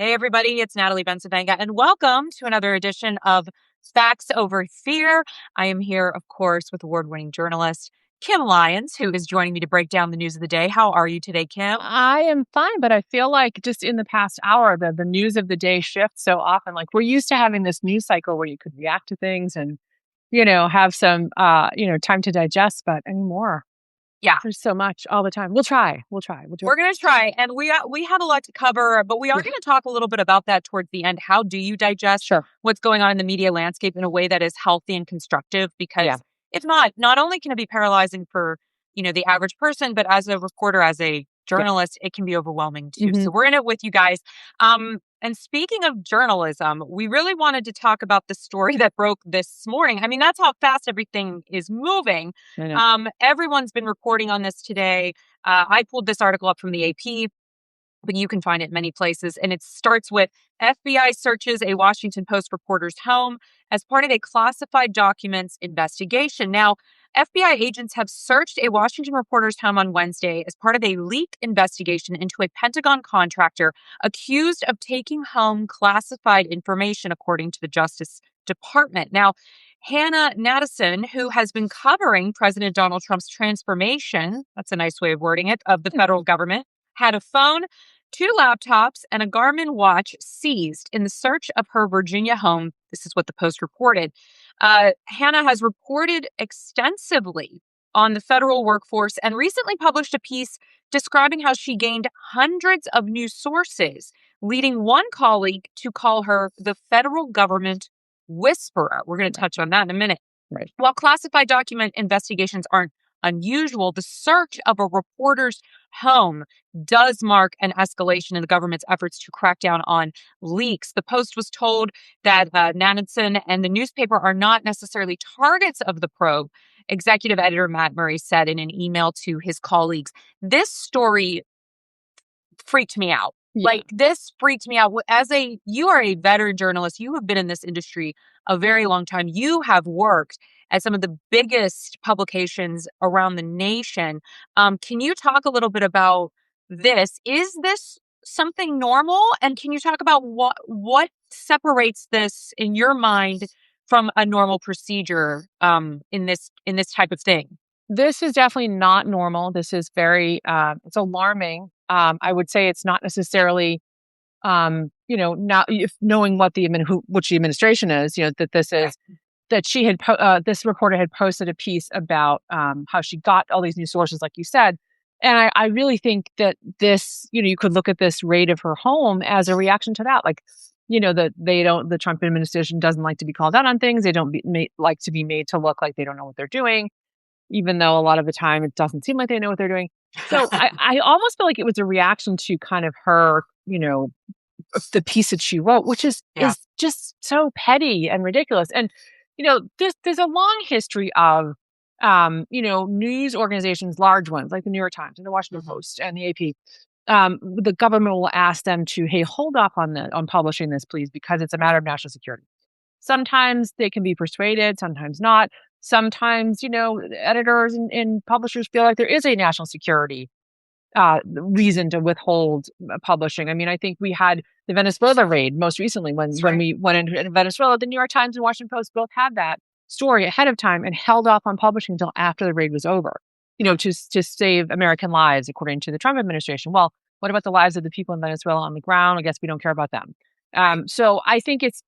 Hey, everybody, it's Natalie Bensavenga, and welcome to another edition of Facts Over Fear. I am here, of course, with award-winning journalist Kim Lyons, who is joining me to break down the news of the day. How are you today, Kim? I am fine, but I feel like just in the past hour, the news of the day shifts so often. Like we're used to having this news cycle where you could react to things and, have some, time to digest, but anymore, Yeah, there's so much all the time. We'll try. We'll try. We'll do we're going to try, and we have a lot to cover, but we are Yeah. going to talk a little bit about that towards the end. How do you digest Sure. what's going on in the media landscape in a way that is healthy and constructive? Yeah. Because if not only can it be paralyzing for, the average person, but as a reporter, as a Yeah. journalist, it can be overwhelming too. hmm So we're in it with you guys. And speaking of journalism, we really wanted to talk about the story that broke this morning. I mean, that's how fast everything is moving. I know. Everyone's been reporting on this today. I pulled this article up from the AP, but you can find it many places. And it starts with FBI searches a Washington Post reporter's home as part of a classified documents investigation. Now, FBI agents have searched a Washington reporter's home on Wednesday as part of a leak investigation into a Pentagon contractor accused of taking home classified information, according to the Justice Department. Now, Hannah Natanson, who has been covering President Donald Trump's transformation, that's a nice way of wording it, of the federal government, had a phone, two laptops, and a Garmin watch seized in the search of her Virginia home. This is what the Post reported. Hannah has reported extensively on the federal workforce and recently published a piece describing how she gained hundreds of new sources, leading one colleague to call her the federal government whisperer. We're going to touch on that in a minute. Right. While classified document investigations aren't unusual, the search of a reporter's home does mark an escalation in the government's efforts to crack down on leaks. The Post was told that Natanson and the newspaper are not necessarily targets of the probe. Executive editor Matt Murray said in an email to his colleagues. This story freaked me out. Yeah. Like, this freaked me out. You are a veteran journalist. You have been in this industry a very long time. You have worked at some of the biggest publications around the nation. Can you talk a little bit about this? Is this something normal? And can you talk about what separates this in your mind from a normal procedure in this type of thing? This is definitely not normal. This is very, it's alarming. I would say it's not necessarily not if knowing what which the administration is, that this is that she had this reporter had posted a piece about how she got all these new sources, like you said, and I really think that this, you could look at this raid of her home as a reaction to that, like. That the Trump administration doesn't like to be called out on things. They don't like to be made to look like they don't know what they're doing, even though a lot of the time it doesn't seem like they know what they're doing. So I almost feel like it was a reaction to kind of her, the piece that she wrote, which is just so petty and ridiculous. And, there's a long history of, news organizations, large ones like the New York Times and the Washington Post and the AP. The government will ask them to, hey, hold off on publishing this, please, because it's a matter of national security. Sometimes they can be persuaded, sometimes not. Sometimes, editors and publishers feel like there is a national security reason to withhold publishing. I mean, I think we had the Venezuela raid most recently when we went into Venezuela. The New York Times and Washington Post both had that story ahead of time and held off on publishing until after the raid was over, to save American lives, according to the Trump administration. Well, what about the lives of the people in Venezuela on the ground? I guess we don't care about them. So I think it's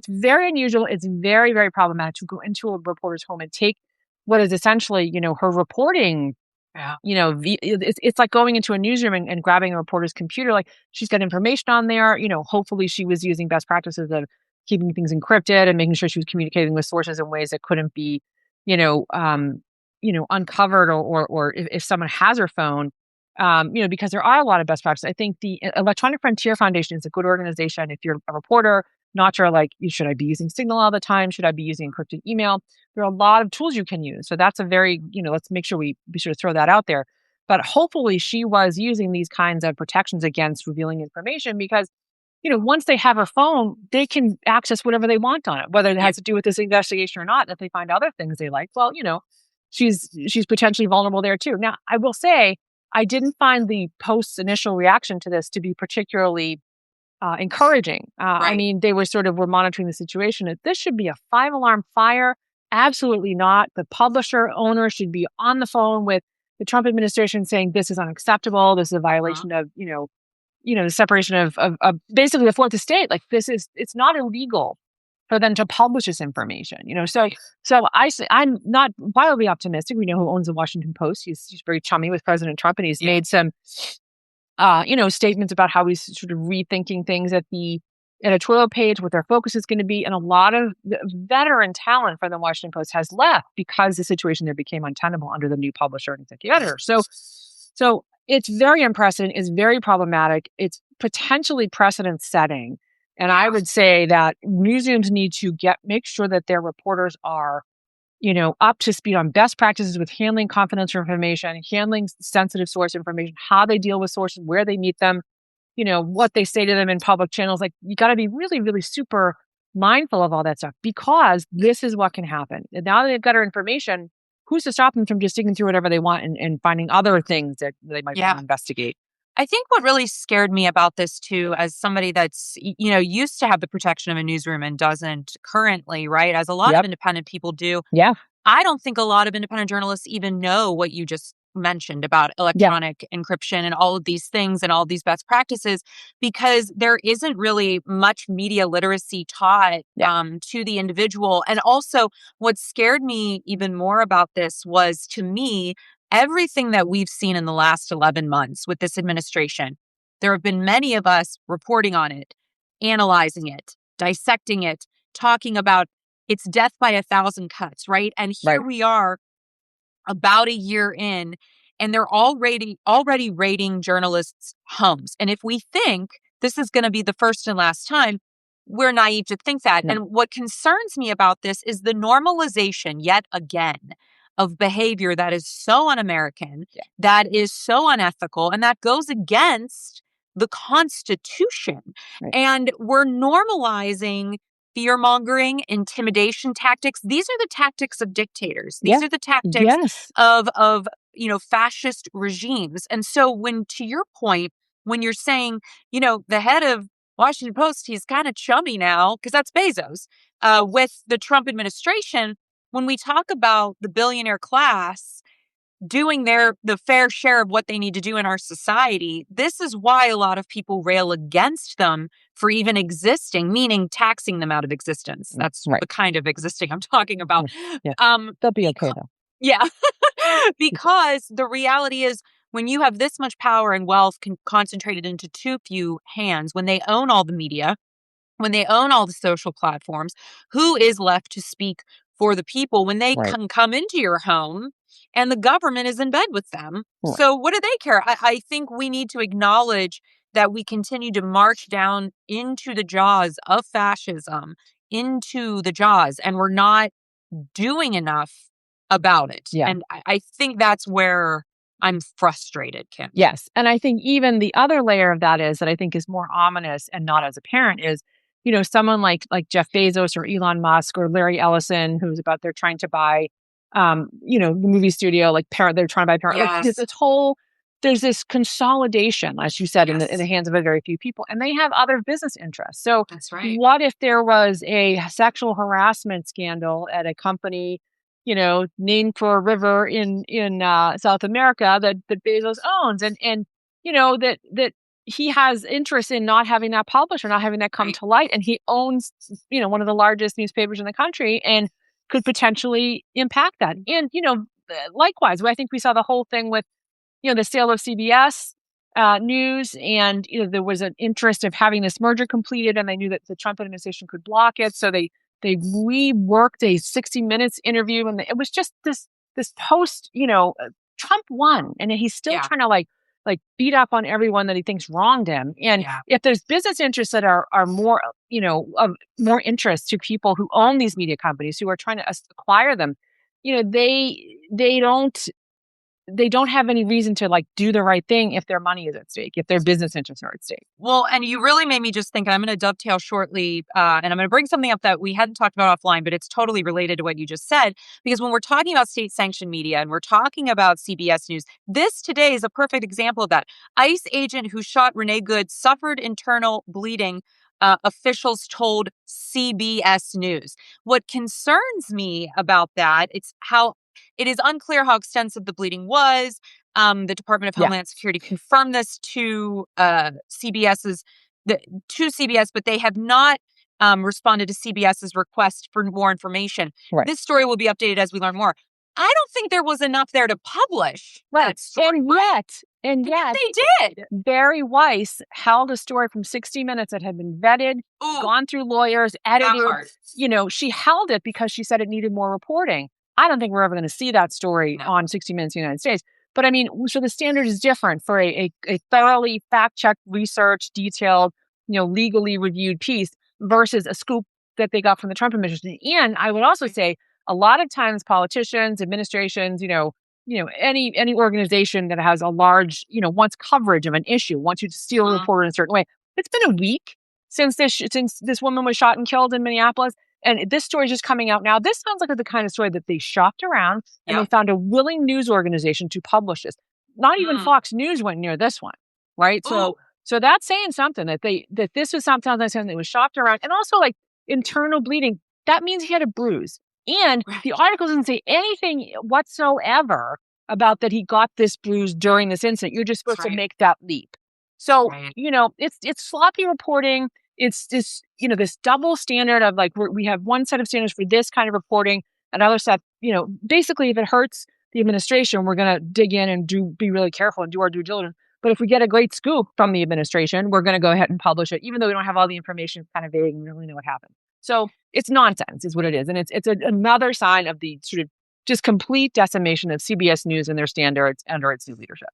very unusual. It's very, very problematic to go into a reporter's home and take what is essentially, her reporting. Yeah. It's like going into a newsroom and grabbing a reporter's computer. Like, she's got information on there. Hopefully she was using best practices of keeping things encrypted and making sure she was communicating with sources in ways that couldn't be, uncovered or if someone has her phone. Because there are a lot of best practices. I think the Electronic Frontier Foundation is a good organization. If you're a reporter, not sure, like, should I be using Signal all the time? Should I be using encrypted email? There are a lot of tools you can use. So that's a very, let's make sure we sort of throw that out there. But hopefully she was using these kinds of protections against revealing information because, once they have her phone, they can access whatever they want on it, whether it has to do with this investigation or not. And if they find other things they like, well, she's potentially vulnerable there too. Now, I will say, I didn't find the Post's initial reaction to this to be particularly encouraging. I Right. mean, they were monitoring the situation. This should be a 5 alarm fire. Absolutely not. The publisher owner should be on the phone with the Trump administration saying this is unacceptable. This is a Uh-huh. violation of, the separation of basically the fourth estate. Like it's not illegal for them to publish this information. Right. So I'm not wildly optimistic. We know who owns the Washington Post. He's very chummy with President Trump, and he's Yeah. made some statements about how he's sort of rethinking things at the editorial page, what their focus is going to be. And a lot of the veteran talent from the Washington Post has left because the situation there became untenable under the new publisher and executive editor. So it's very unprecedented. It's very problematic. It's potentially precedent setting. And I Yeah. would say that newsrooms need to make sure that their reporters are up to speed on best practices with handling confidential information, handling sensitive source information, how they deal with sources, where they meet them, what they say to them in public channels. Like, you got to be really, really super mindful of all that stuff, because this is what can happen. And now that they've got our information, who's to stop them from just digging through whatever they want and finding other things that they might want Yeah. to investigate? I think what really scared me about this too, as somebody that's, used to have the protection of a newsroom and doesn't currently, right? As a lot of Yep. independent people do. Yeah. I don't think a lot of independent journalists even know what you just mentioned about Yeah. electronic encryption and all of these things and all these best practices, because there isn't really much media literacy taught Yeah. to the individual. And also, what scared me even more about this was, to me, everything that we've seen in the last 11 months with this administration. There have been many of us reporting on it, analyzing it, dissecting it, talking about it's death by 1,000 cuts, right? And here Right. we are about a year in, and they're already rating journalists' homes. And if we think this is going to be the first and last time, we're naive to think that. No. And what concerns me about this is the normalization, yet again, of behavior that is so un-American, Yeah. that is so unethical, and that goes against the Constitution. Right. And we're normalizing fear mongering, intimidation tactics. These are the tactics of dictators. These Yeah. are the tactics Yes. of fascist regimes. And so, when, to your point, when you're saying, the head of Washington Post, he's kind of chummy now, because that's Bezos, with the Trump administration. When we talk about the billionaire class doing the fair share of what they need to do in our society, this is why a lot of people rail against them for even existing, meaning taxing them out of existence. That's Right. the kind of existing I'm talking about. Yeah. Um, They'll be okay though. yeah, because the reality is, when you have this much power and wealth concentrated into too few hands, when they own all the media, when they own all the social platforms, who is left to speak for the people when they Right. can come into your home and the government is in bed with them? Right. So what do they care? I think we need to acknowledge that we continue to march down into the jaws of fascism, into the jaws, and we're not doing enough about it. Yeah. And I think that's where I'm frustrated, Kim. Yes. And I think even the other layer of that is that I think is more ominous and not as apparent is, someone like Jeff Bezos or Elon Musk or Larry Ellison, who's about they're trying to buy, the movie studio, like they're trying to buy Parent. Like Yes. there's this consolidation, as you said, in Yes. the hands of a very few people, and they have other business interests. So That's right. what if there was a sexual harassment scandal at a company, named for a river in South America that Bezos owns, and that he has interest in not having that published or not having that come Right. to light, and he owns one of the largest newspapers in the country and could potentially impact that. And likewise, I think we saw the whole thing with the sale of CBS News, and there was an interest of having this merger completed, and they knew that the Trump administration could block it, so they reworked a 60 Minutes interview, and it was just this post. Trump won, and he's still trying to like beat up on everyone that he thinks wronged him. And if there's business interests that are more of more interest to people who own these media companies who are trying to acquire them, they don't they don't have any reason to like do the right thing if their money is at stake, if their business interests are at stake. Well, and you really made me just think, and I'm going to dovetail shortly, and I'm going to bring something up that we hadn't talked about offline, but it's totally related to what you just said. Because when we're talking about state-sanctioned media and we're talking about CBS News, this today is a perfect example of that. ICE agent who shot Renee Good suffered internal bleeding, officials told CBS News. What concerns me about that, it is unclear how extensive the bleeding was. The Department of Yeah. Homeland Security confirmed this to CBS, but they have not responded to CBS's request for more information. Right. This story will be updated as we learn more. I don't think there was enough there to publish. Right. And yet, they did. Barry Weiss held a story from 60 Minutes that had been vetted, gone through lawyers, edited. She held it because she said it needed more reporting. I don't think we're ever going to see that story on 60 Minutes in the United States. But I mean, so the standard is different for a thoroughly fact-checked, researched, detailed, legally reviewed piece versus a scoop that they got from the Trump administration. And I would also say a lot of times politicians, administrations, any organization that has a large, wants coverage of an issue, wants you to steal a reporter in a certain way. It's been a week since this woman was shot and killed in Minneapolis. And this story is just coming out now. This sounds like the kind of story that they shopped around and they found a willing news organization to publish this. Not even Fox News went near this one, right? So that's saying something that this was something that was shopped around, and also like internal bleeding. That means he had a bruise, and the article doesn't say anything whatsoever about that he got this bruise during this incident. You're just supposed to make that leap. So it's sloppy reporting. It's this, this double standard of like, we have one set of standards for this kind of reporting, another set, basically if it hurts the administration, we're going to dig in and be really careful and do our due diligence. But if we get a great scoop from the administration, we're going to go ahead and publish it, even though we don't have all the information, kind of vague and we don't really know what happened. So it's nonsense is what it is. And it's another sign of the sort of just complete decimation of CBS News and their standards under its new leadership.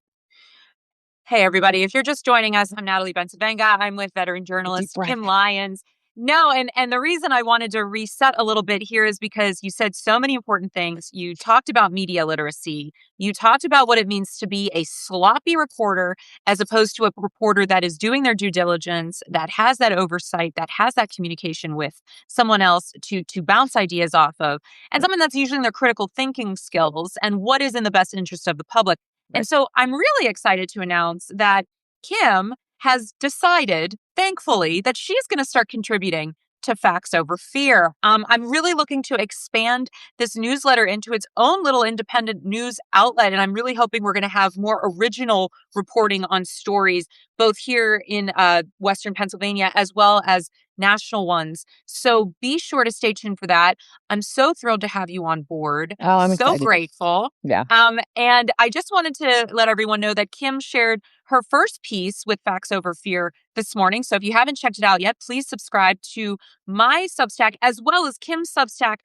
Hey, everybody. If you're just joining us, I'm Natalie Benson-Venga. I'm with veteran journalist Kim Lyons. No, and the reason I wanted to reset a little bit here is because you said so many important things. You talked about media literacy. You talked about what it means to be a sloppy reporter as opposed to a reporter that is doing their due diligence, that has that oversight, that has that communication with someone else to bounce ideas off of, and someone that's using their critical thinking skills and what is in the best interest of the public. And so I'm really excited to announce that Kim has decided, thankfully, that she's going to start contributing to Facts Over Fear. I'm really looking to expand this newsletter into its own little independent news outlet. And I'm really hoping we're going to have more original reporting on stories, both here in Western Pennsylvania as well as national ones. So be sure to stay tuned for that. I'm so thrilled to have you on board. Oh, I'm so excited. Grateful. Yeah. And I just wanted to let everyone know that Kim shared her first piece with Facts Over Fear this morning. So if you haven't checked it out yet, please subscribe to my Substack as well as Kim's Substack,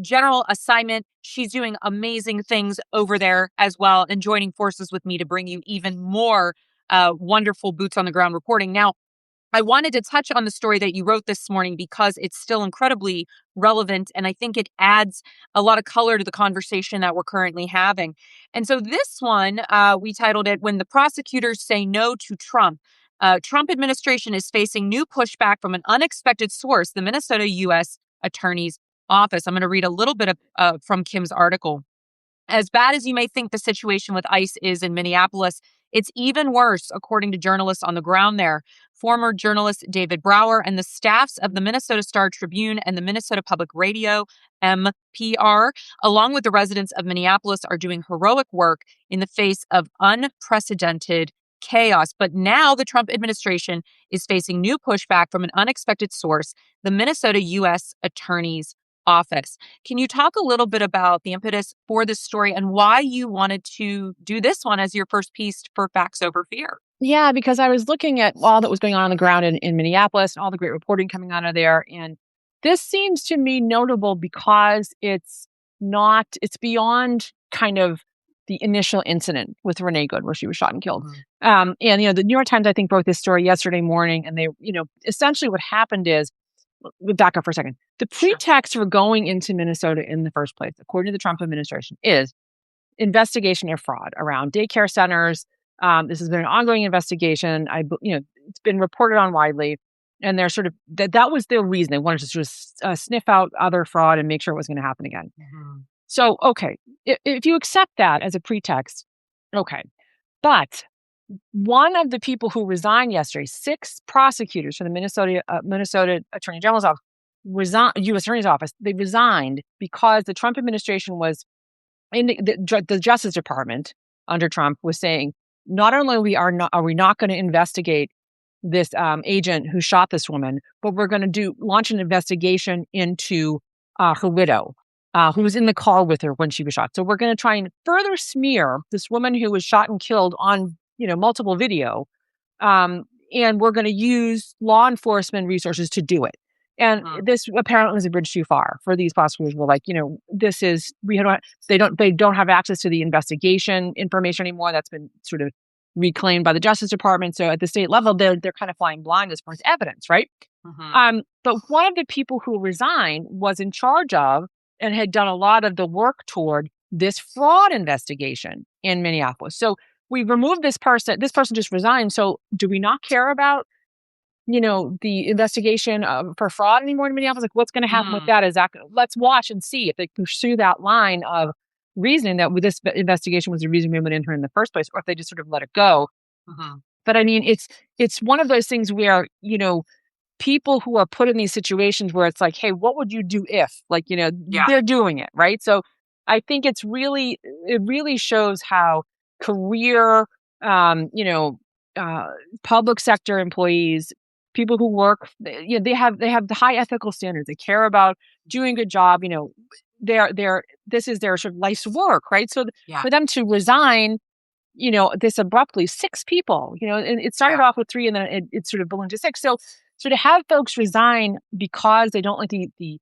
General Assignment. She's doing amazing things over there as well and joining forces with me to bring you even more wonderful boots on the ground reporting. Now, I wanted to touch on the story that you wrote this morning because it's still incredibly relevant, and I think it adds a lot of color to the conversation that we're currently having. And so this one, we titled it, When the Prosecutors Say No to Trump. Trump administration is facing new pushback from an unexpected source, the Minnesota U.S. Attorney's Office. I'm going to read a little bit from Kim's article. As bad as you may think the situation with ICE is in Minneapolis, it's even worse, according to journalists on the ground there. Former journalist David Brower and the staffs of the Minnesota Star-Tribune and the Minnesota Public Radio, MPR, along with the residents of Minneapolis, are doing heroic work in the face of unprecedented chaos. But now the Trump administration is facing new pushback from an unexpected source, the Minnesota U.S. Attorney's Office. Can you talk a little bit about the impetus for this story and why you wanted to do this one as your first piece for Facts Over Fear? Yeah, because I was looking at all that was going on the ground in Minneapolis and all the great reporting coming out of there. And this seems to me notable because it's beyond kind of the initial incident with Renee Good where she was shot and killed. And, the New York Times, I think, broke this story yesterday morning. And they, essentially what happened is, we'll back up for a second. The pretext for going into Minnesota in the first place, according to the Trump administration, is investigation of fraud around daycare centers. This has been an ongoing investigation. It's been reported on widely, and they're sort of that was their reason. They wanted to sort of sniff out other fraud and make sure it was going to happen again. Mhm. So, okay, if you accept that as a pretext, okay, but one of the people who resigned yesterday, 6 prosecutors from the Minnesota Attorney General's office, U.S. Attorney's office, they resigned because the Trump administration was in the Justice Department under Trump was saying not only are we not going to investigate this agent who shot this woman, but we're going to launch an investigation into her widow, who was in the car with her when she was shot. So we're going to try and further smear this woman who was shot and killed on multiple video, and we're going to use law enforcement resources to do it. And this apparently was a bridge too far for these prosecutors. Were like, they don't have access to the investigation information anymore. That's been sort of reclaimed by the Justice Department. So at the state level, they're kind of flying blind as far as evidence, right? But one of the people who resigned was in charge of and had done a lot of the work toward this fraud investigation in Minneapolis. So we removed this person. This person just resigned. So do we not care about the investigation for fraud anymore in Minneapolis? Like, what's going to happen with that? Let's watch and see if they pursue that line of reasoning that with this investigation was the reason we went in her in the first place, or if they just sort of let it go. But I mean, it's one of those things where, people who are put in these situations where it's like, hey, what would you do if, they're doing it, right? So I think it really shows how career, public sector employees, people who work, they have the high ethical standards. They care about doing a good job. This is their sort of life's work, right? So for them to resign, this abruptly, 6 people, and it started off with 3, and then it sort of ballooned to 6. So to have folks resign because they don't like the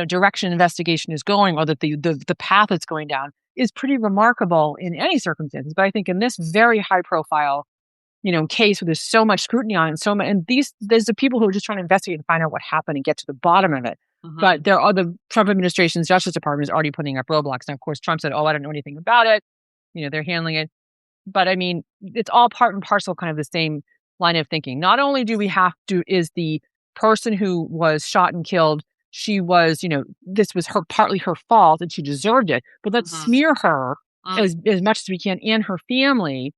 direction investigation is going, or that the path it's going down, is pretty remarkable in any circumstances. But I think in this very high profile case where there's so much scrutiny on it, and there's the people who are just trying to investigate and find out what happened and get to the bottom of it. But there are the Trump administration's Justice Department is already putting up roadblocks. And of course, Trump said, "Oh, I don't know anything about it." They're handling it. But I mean, it's all part and parcel, kind of the same line of thinking. Not only is the person who was shot and killed, she was, this was partly her fault and she deserved it. But let's smear her as much as we can and her family.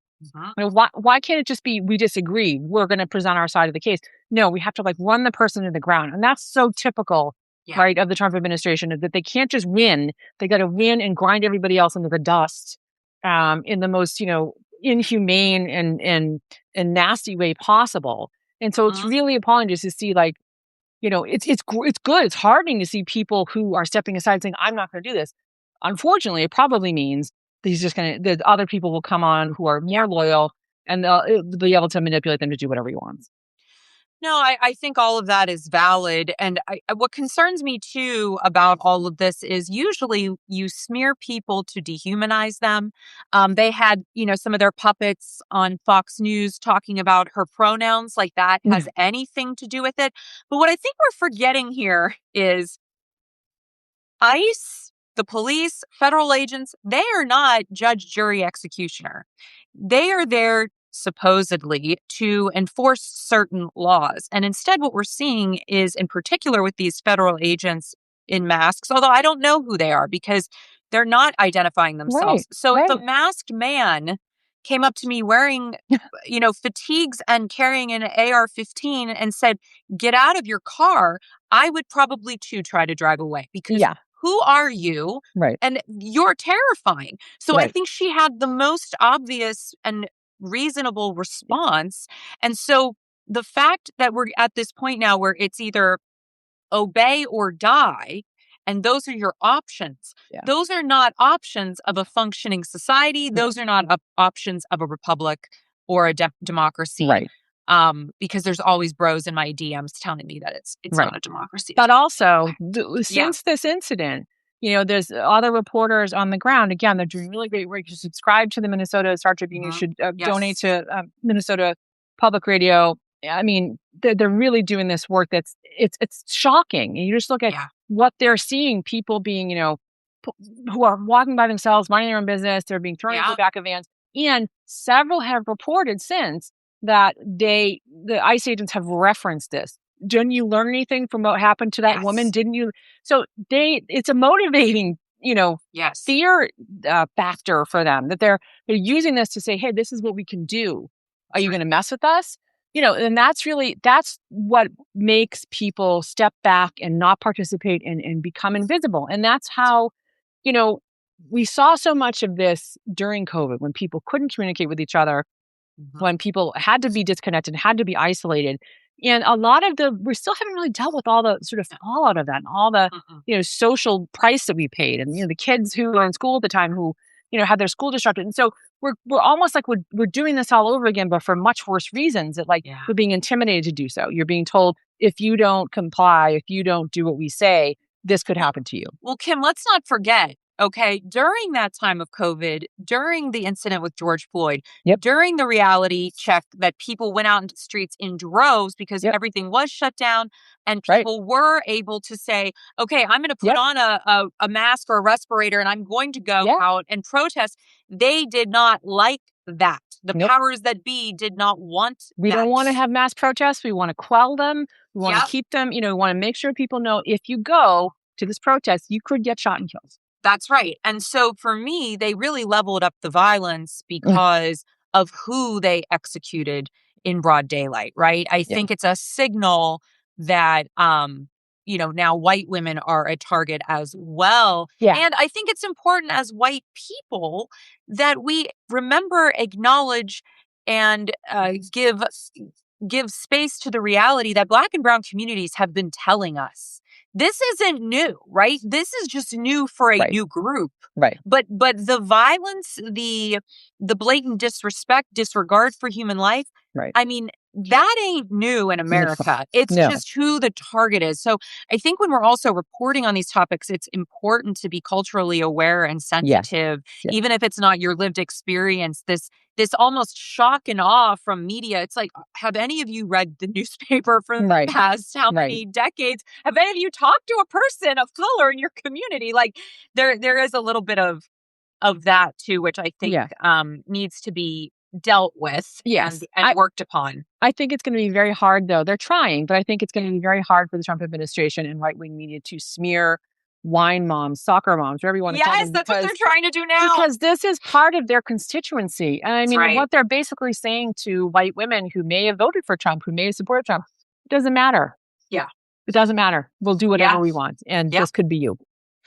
Why can't it just be, we disagree, we're going to present our side of the case? No, we have to run the person to the ground. And that's so typical, right, of the Trump administration, that they can't just win. They got to win and grind everybody else into the dust in the most, inhumane and nasty way possible. And so it's really appalling just to see, it's good. It's hardening to see people who are stepping aside saying, I'm not going to do this. Unfortunately, it probably means the other people will come on who are more loyal, and they'll be able to manipulate them to do whatever he wants. No, I think all of that is valid. And what concerns me too about all of this is usually you smear people to dehumanize them. They had, some of their puppets on Fox News talking about her pronouns, like that has anything to do with it. But what I think we're forgetting here is ICE, the police, federal agents, they are not judge, jury, executioner. They are there supposedly to enforce certain laws. And instead, what we're seeing is, in particular with these federal agents in masks, although I don't know who they are because they're not identifying themselves. So if a masked man came up to me wearing, fatigues and carrying an AR-15 and said, "Get out of your car," I would probably too try to drive away because who are you? Right. And you're terrifying. So I think she had the most obvious and reasonable response. And so the fact that we're at this point now where it's either obey or die, and those are your options. Those are not options of a functioning society. Those are not options of a republic or a democracy. Right. Because there's always bros in my DMs telling me that it's not a democracy. But also, since this incident, there's other reporters on the ground. Again, they're doing really great work. You subscribe to the Minnesota Star Tribune. You should donate to Minnesota Public Radio. I mean, they're really doing this work it's shocking. And you just look at what they're seeing, people being, who are walking by themselves, minding their own business. They're being thrown into the back of vans. And several have reported since that the ICE agents have referenced this. Didn't you learn anything from what happened to that woman? Didn't you? So it's a motivating, fear factor for them, that they're using this to say, hey, this is what we can do. Are you going to mess with us? And that's what makes people step back and not participate and become invisible. And that's how, we saw so much of this during COVID, when people couldn't communicate with each other, when people had to be disconnected, had to be isolated. And a lot of we still haven't really dealt with all the sort of fallout of that, and all the, social price that we paid. And, the kids who were in school at the time who, had their school disrupted. And so we're almost like we're doing this all over again, but for much worse reasons. That we're being intimidated to do so. You're being told, if you don't comply, if you don't do what we say, this could happen to you. Well, Kim, let's not forget, okay, during that time of COVID, during the incident with George Floyd, during the reality check that people went out into the streets in droves because everything was shut down, and people were able to say, okay, I'm going to put on a mask or a respirator and I'm going to go out and protest. They did not like that. The powers that be did not want We that. don't want to have mass protests. We want to quell them. We want to keep them, we want to make sure people know, if you go to this protest, you could get shot and killed. That's right. And so for me, they really leveled up the violence because of who they executed in broad daylight, right? I think it's a signal that, now white women are a target as well. Yeah. And I think it's important as white people that we remember, acknowledge, and give space to the reality that Black and brown communities have been telling us. This isn't new, right? This is just new for a new group. Right. But the violence, the blatant disrespect, disregard for human life, I mean, that ain't new in America. It's just who the target is. So I think when we're also reporting on these topics, it's important to be culturally aware and sensitive, even if it's not your lived experience. This almost shock and awe from media. It's like, have any of you read the newspaper for the past how many decades? Have any of you talked to a person of color in your community? Like, there is a little bit of that too, which I think needs to be dealt with and worked upon. I think it's going to be very hard, though. They're trying, but I think it's going to be very hard for the Trump administration and right-wing media to smear wine moms, soccer moms, whatever you want to call them. Yes, that's what they're trying to do now. Because this is part of their constituency. And I mean, what they're basically saying to white women who may have voted for Trump, who may have supported Trump, it doesn't matter. Yeah. It doesn't matter. We'll do whatever we want. And this could be you.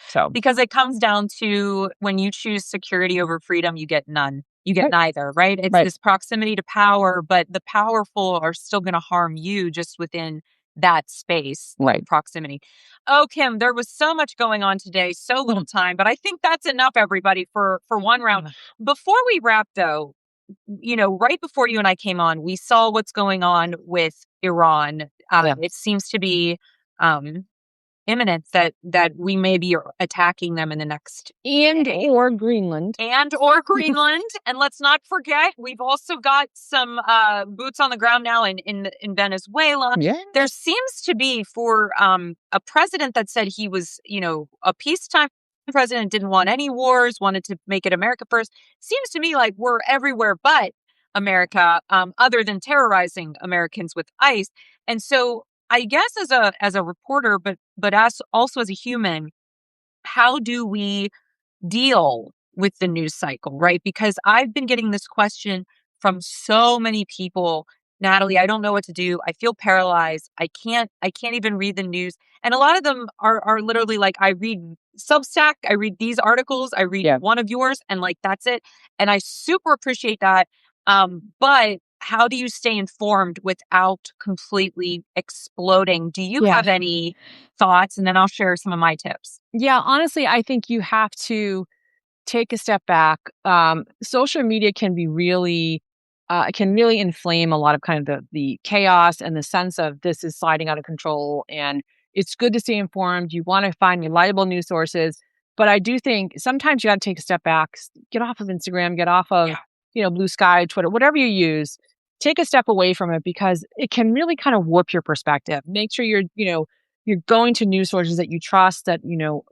So because it comes down to, when you choose security over freedom, you get none. You get neither, right? It's this proximity to power, but the powerful are still going to harm you just within that space, proximity. Oh, Kim, there was so much going on today, so little time, but I think that's enough, everybody, for one round. Before we wrap, though, right before you and I came on, we saw what's going on with Iran. It seems to be imminent that we may be attacking them in the next or Greenland. And let's not forget, we've also got some boots on the ground now in Venezuela. There seems to be, for a president that said he was a peacetime president, didn't want any wars, wanted to make it America first, seems to me like we're everywhere but America, other than terrorizing Americans with ICE. And so I guess as a reporter, but also as a human, how do we deal with the news cycle, right? Because I've been getting this question from so many people. Natalie, I don't know what to do. I feel paralyzed. I can't even read the news. And a lot of them are literally like, I read Substack, I read these articles, I read one of yours, and like, that's it. And I super appreciate that. But how do you stay informed without completely exploding? Do you have any thoughts? And then I'll share some of my tips. Yeah, honestly, I think you have to take a step back. Social media can be really inflame a lot of kind of the chaos and the sense of this is sliding out of control. And it's good to stay informed. You want to find reliable news sources. But I do think sometimes you got to take a step back, get off of Instagram, get off of Blue Sky, Twitter, whatever you use. Take a step away from it, because it can really kind of warp your perspective. Make sure you're, you're going to news sources that you trust, that,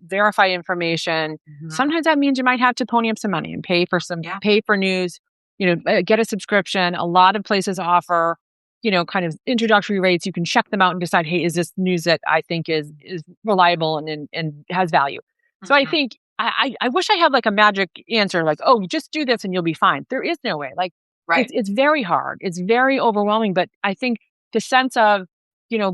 verify information. Sometimes that means you might have to pony up some money and pay for news, get a subscription. A lot of places offer, kind of introductory rates. You can check them out and decide, hey, is this news that I think is reliable and has value? So I think I wish I had like a magic answer, like, oh, you just do this and you'll be fine. There is no way. Like, it's very hard. It's very overwhelming. But I think the sense of,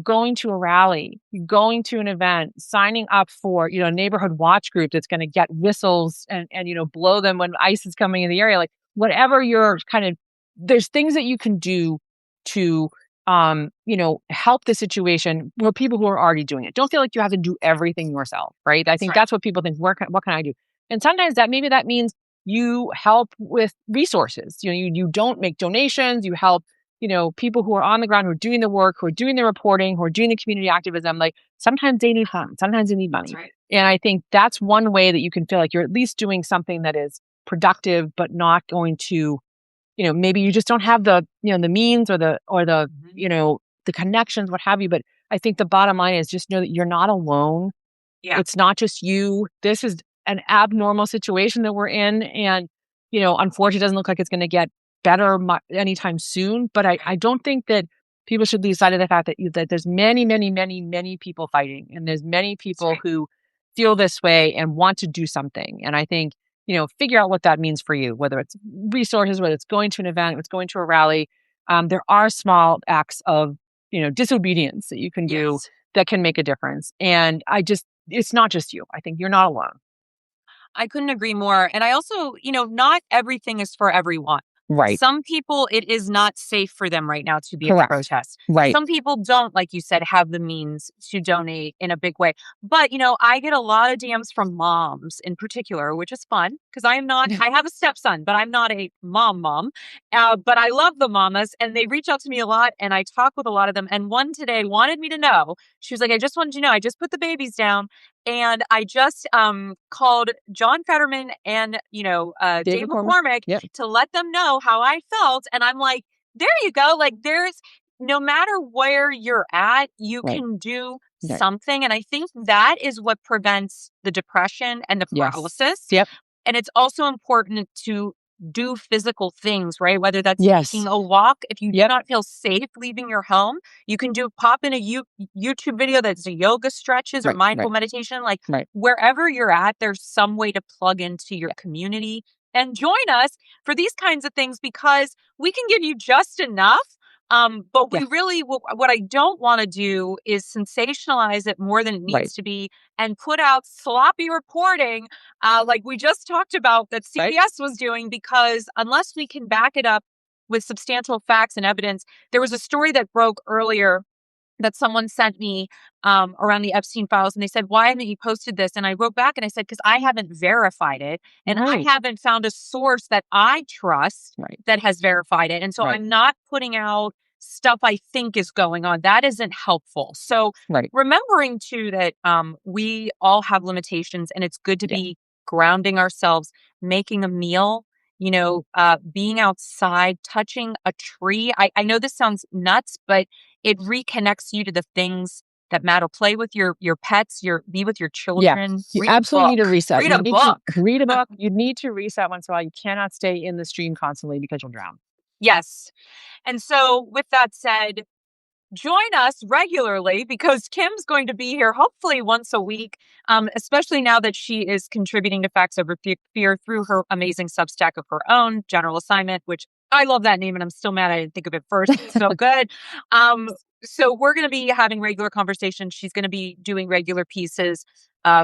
going to a rally, going to an event, signing up for, a neighborhood watch group that's going to get whistles and blow them when ice is coming in the area, like whatever your there's things that you can do to, help the situation for people who are already doing it. Don't feel like you have to do everything yourself, right? I think that's what people think. What can I do? And sometimes that means you help with resources. You don't make donations. You help, people who are on the ground, who are doing the work, who are doing the reporting, who are doing the community activism. Like sometimes they need funds, sometimes they need money. And I think that's one way that you can feel like you're at least doing something that is productive, but not going to, maybe you just don't have the, the means or the, the connections, what have you. But I think the bottom line is just know that you're not alone. Yeah. It's not just you. This is an abnormal situation that we're in. And, unfortunately, it doesn't look like it's going to get better anytime soon. But I don't think that people should lose sight of the fact that there's many, many, many, many people fighting. And there's many people who feel this way and want to do something. And I think, figure out what that means for you, whether it's resources, whether it's going to an event, whether it's going to a rally. There are small acts of, disobedience that you can do that can make a difference. And it's not just you. I think you're not alone. I couldn't agree more. And I also, not everything is for everyone. Right. Some people, it is not safe for them right now to be at the protest. Right. Some people don't, like you said, have the means to donate in a big way. But, I get a lot of DMs from moms in particular, which is fun because I have a stepson, but I'm not a mom. But I love the mamas and they reach out to me a lot and I talk with a lot of them. And one today wanted me to know, she was like, I just wanted you to know, I just put the babies down. And I just called John Fetterman and, Dave McCormick to let them know how I felt. And I'm like, there you go. Like no matter where you're at, you can do something. And I think that is what prevents the depression and the paralysis. Yep. And it's also important to do physical things, right? Whether that's taking a walk. If you do not feel safe leaving your home, you can pop in a YouTube video that's a yoga stretches or mindful meditation. Like wherever you're at, there's some way to plug into your community and join us for these kinds of things because we can give you just enough. But we really, what I don't want to do is sensationalize it more than it needs to be and put out sloppy reporting like we just talked about that CBS was doing, because unless we can back it up with substantial facts and evidence, there was a story that broke earlier that someone sent me around the Epstein files. And they said, why haven't you posted this? And I wrote back and I said, because I haven't verified it. And I haven't found a source that I trust that has verified it. And so I'm not putting out stuff I think is going on. That isn't helpful. So remembering too that we all have limitations and it's good to be grounding ourselves, making a meal, being outside, touching a tree. I know this sounds nuts, but it reconnects you to the things that matter. Play with your pets, be with your children. You absolutely need to reset. Read a book. Read a book. You need to reset once in a while. You cannot stay in the stream constantly because you'll drown. Yes. And so with that said, join us regularly because Kim's going to be here hopefully once a week, especially now that she is contributing to Facts Over Fear through her amazing Substack of her own, General Assignment, which I love that name and I'm still mad I didn't think of it first. It's so good. So we're going to be having regular conversations. She's going to be doing regular pieces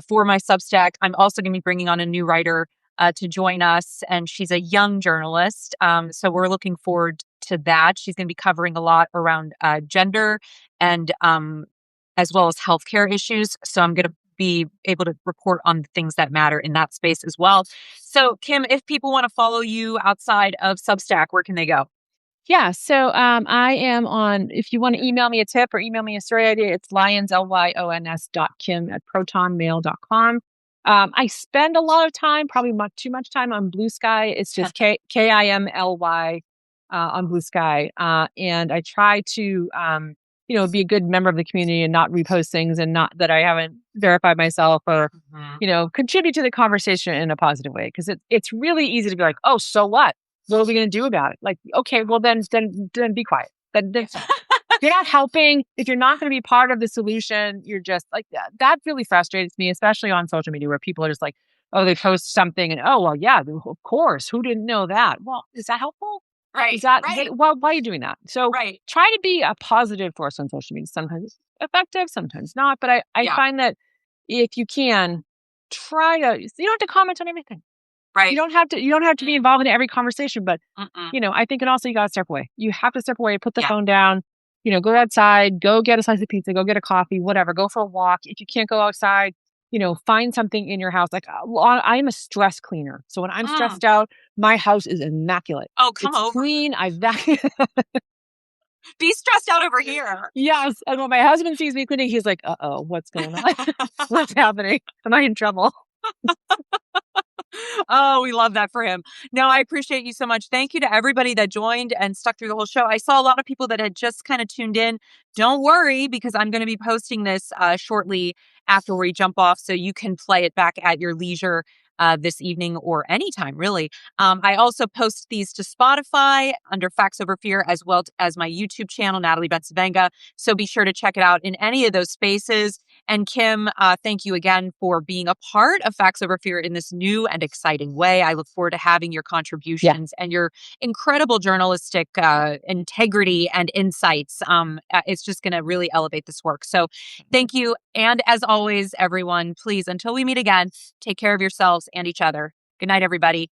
for my Substack. I'm also going to be bringing on a new writer to join us, and she's a young journalist. So we're looking forward to that. She's going to be covering a lot around gender and as well as healthcare issues. So I'm going to be able to report on things that matter in that space as well. So Kim, if people want to follow you outside of Substack, where can they go? Yeah. So I am on, if you want to email me a tip or email me a story idea, it's lyons.kim@protonmail.com. I spend a lot of time, probably too much time on Blue Sky. It's just KIMLY on Blue Sky. And I try to be a good member of the community and not repost things and not that I haven't verified myself or, Mhm. contribute to the conversation in a positive way. Cause it's really easy to be like, oh, so what? What are we going to do about it? Like, okay, well then be quiet. Then stop. If you're not helping, if you're not going to be part of the solution, you're just like that. That really frustrates me, especially on social media where people are just like, oh, they post something and oh, well, yeah, of course. Who didn't know that? Well, is that helpful? Is Right, that right, well, why are you doing that? So right. try to be a positive force on social media. Sometimes it's effective, sometimes not. But I Yeah, find that if you can try to, you don't have to comment on everything. right. You don't have to be Mm, involved in every conversation, but mm-mm. I think and also you gotta step away. You have to step away, put the Yeah, phone down, go outside, go get a slice of pizza, go get a coffee, whatever, go for a walk. If you can't go outside, find something in your house. Like I am a stress cleaner. So when I'm mm. stressed out, my house is immaculate. Oh, come It's over. clean. I vacuum. Be stressed out over here. Yes. And when my husband sees me cleaning, he's like, uh-oh, what's going on? What's happening? Am I in trouble? Oh, we love that for him. No, I appreciate you so much. Thank you to everybody that joined and stuck through the whole show. I saw a lot of people that had just kind of tuned in. Don't worry, because I'm going to be posting this shortly after we jump off, so you can play it back at your leisure this evening or anytime, really. I also post these to Spotify under Facts Over Fear, as well as my YouTube channel, Natalie Bensavenga. So be sure to check it out in any of those spaces. And Kim, thank you again for being a part of Facts Over Fear in this new and exciting way. I look forward to having your Yeah. contributions and your incredible journalistic integrity and insights. It's just going to really elevate this work. So thank you. And as always, everyone, please, until we meet again, take care of yourselves and each other. Good night, everybody.